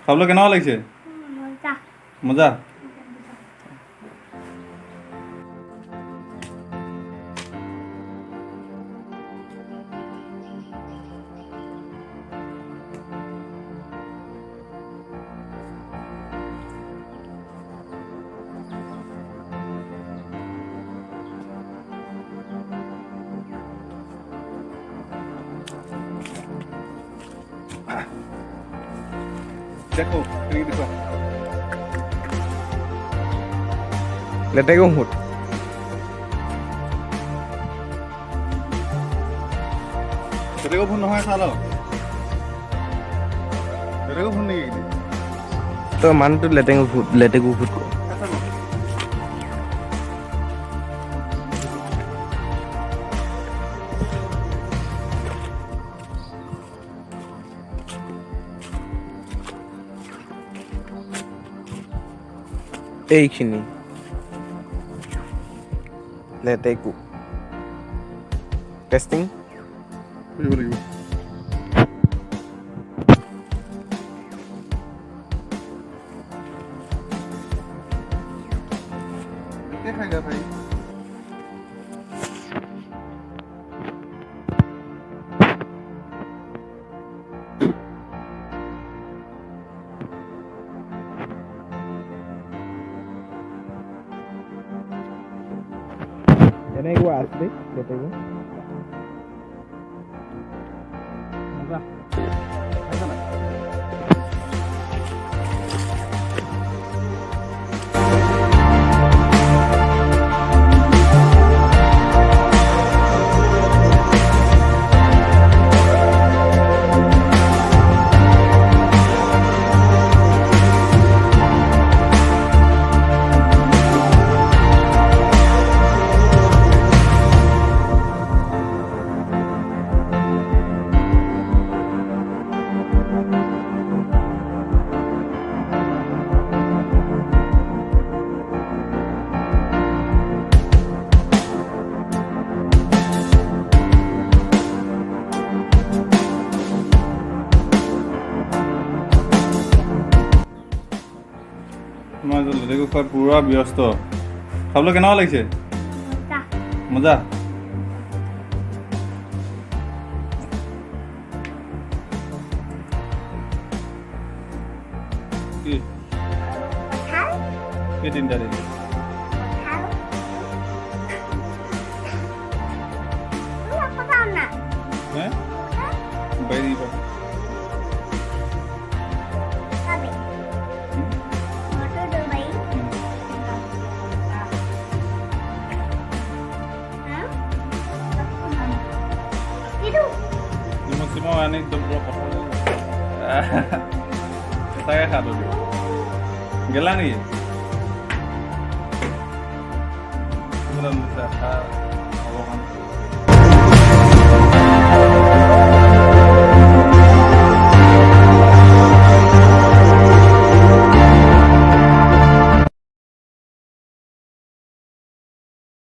খাবলৈ কেনেকুৱা লাগিছে? মজা। দেখো ini দেখো লেটেকু ফুট লেটেকু ফুট নহয় চাল লেটেকু ফুট নেকি তো মানুহটো লেটেকু ফুট এইখিনি লেটেকু টেষ্টিং কৰিব লাগিব क्या खाएगा भाई এনেকুৱা আছে লেটেকু মজা খাইছা নাই তোমাৰ লেটেকু খোৱাত পুৰা ব্যস্ত খাবলৈ কেনেকুৱা লাগিছে মজা কি তিনিটা দিন হে বাইরে দিবা Cuma ini double potong. Saya kado dia. Gila nih. Benar-benar.